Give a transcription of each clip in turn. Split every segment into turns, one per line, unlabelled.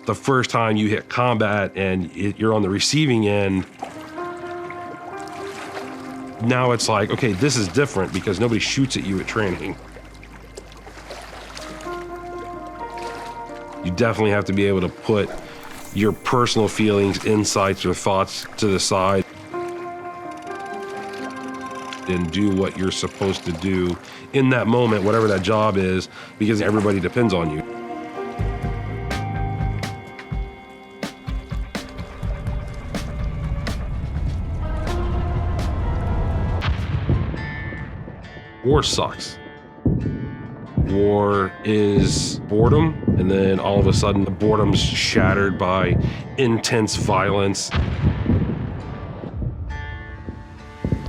The first time you hit combat and you're on the receiving end, now it's like, okay, this is different because nobody shoots at you at training. You definitely have to be able to put your personal feelings, insights, or thoughts to the side and do what you're supposed to do in that moment, whatever that job is, because everybody depends on you. War sucks. War is boredom, and then all of a sudden the boredom's shattered by intense violence.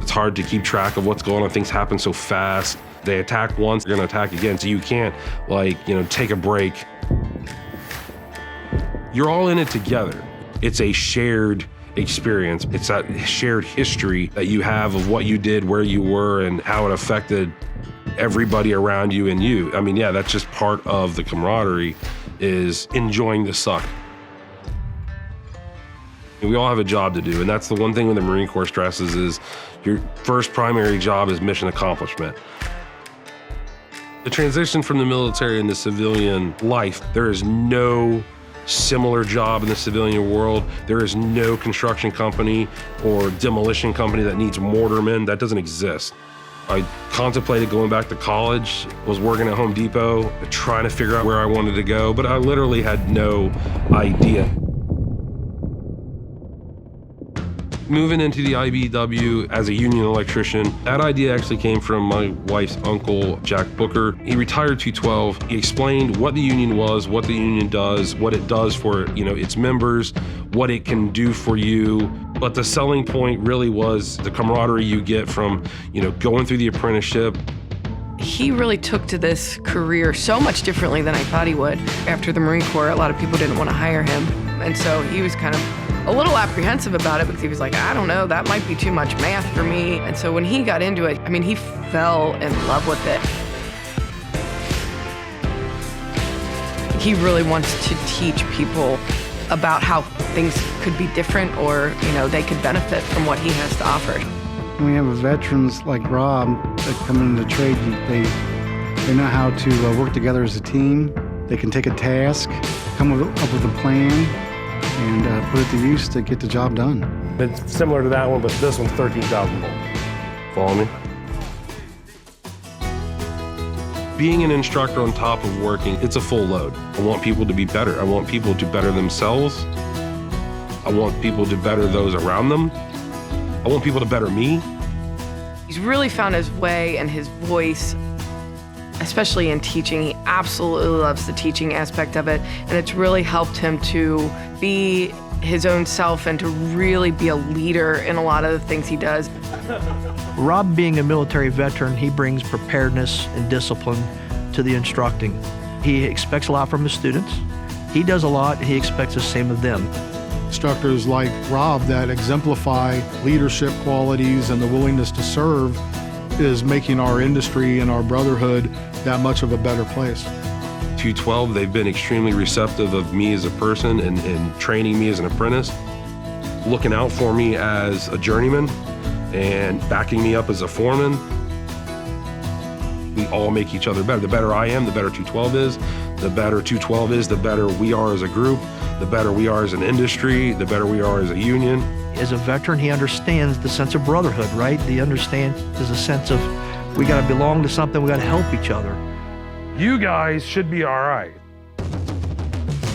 It's hard to keep track of what's going on. Things happen so fast. They attack once, they're gonna attack again, so you can't, take a break. You're all in it together. It's a shared experience. It's that shared history that you have of what you did, where you were, and how it affected everybody around you and you. I mean, yeah, that's just part of the camaraderie, is enjoying the suck. And we all have a job to do, and that's the one thing when the Marine Corps stresses is your first primary job is mission accomplishment. The transition from the military into civilian life, there is no similar job in the civilian world. There is no construction company or demolition company that needs mortarmen. That doesn't exist. I contemplated going back to college, was working at Home Depot, trying to figure out where I wanted to go, but I literally had no idea. Moving into the IBEW as a union electrician, that idea actually came from my wife's uncle, Jack Booker. He retired 212. He explained what the union was, what the union does, what it does for, its members, what it can do for you. But the selling point really was the camaraderie you get from, going through the apprenticeship.
He really took to this career so much differently than I thought he would. After the Marine Corps, a lot of people didn't want to hire him. And so he was kind of a little apprehensive about it because he was like, I don't know, that might be too much math for me. And so when he got into it, he fell in love with it. He really wants to teach people about how things could be different or, they could benefit from what he has to offer.
When we have veterans like Rob that come into the trade, they know how to work together as a team. They can take a task, come up with a plan, and put it to use to get the job done.
It's similar to that one, but this one's 13,000 volts. Follow me? Being an instructor on top of working, it's a full load. I want people to be better. I want people to better themselves. I want people to better those around them. I want people to better me.
He's really found his way and his voice, especially in teaching. He absolutely loves the teaching aspect of it, and it's really helped him to be his own self and to really be a leader in a lot of the things he does.
Rob, being a military veteran, he brings preparedness and discipline to the instructing. He expects a lot from his students. He does a lot, and he expects the same of them.
Instructors like Rob that exemplify leadership qualities and the willingness to serve is making our industry and our brotherhood that much of a better place.
212, they've been extremely receptive of me as a person and training me as an apprentice, looking out for me as a journeyman and backing me up as a foreman. We all make each other better. The better I am, the better 212 is. The better 212 is, the better we are as a group. The better we are as an industry, the better we are as a union.
As a veteran, he understands the sense of brotherhood, right? He understands there's a sense of we got to belong to something, we got to help each other.
You guys should be all right.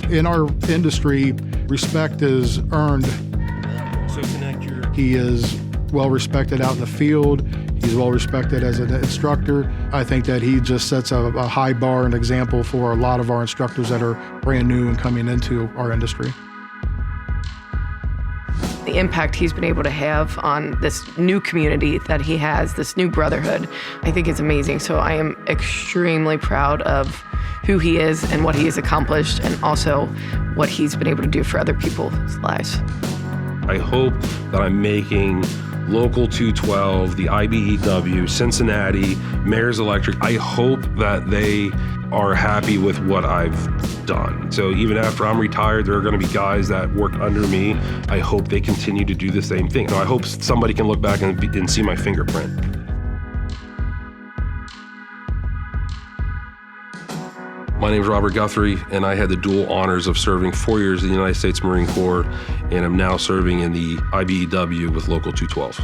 In our industry, respect is earned.
So connect your...
He is well respected out in the field. He's well respected as an instructor. I think that he just sets a high bar and example for a lot of our instructors that are brand new and coming into our industry.
The impact he's been able to have on this new community that he has, this new brotherhood, I think is amazing. So I am extremely proud of who he is and what he has accomplished, and also what he's been able to do for other people's lives.
I hope that I'm making Local 212, the IBEW, Cincinnati, Mayor's Electric, I hope that they are happy with what I've done. So even after I'm retired, there are going to be guys that work under me. I hope they continue to do the same thing. I hope somebody can look back and see my fingerprint. My name is Robert Guthrie, and I had the dual honors of serving 4 years in the United States Marine Corps, and I'm now serving in the IBEW with Local 212.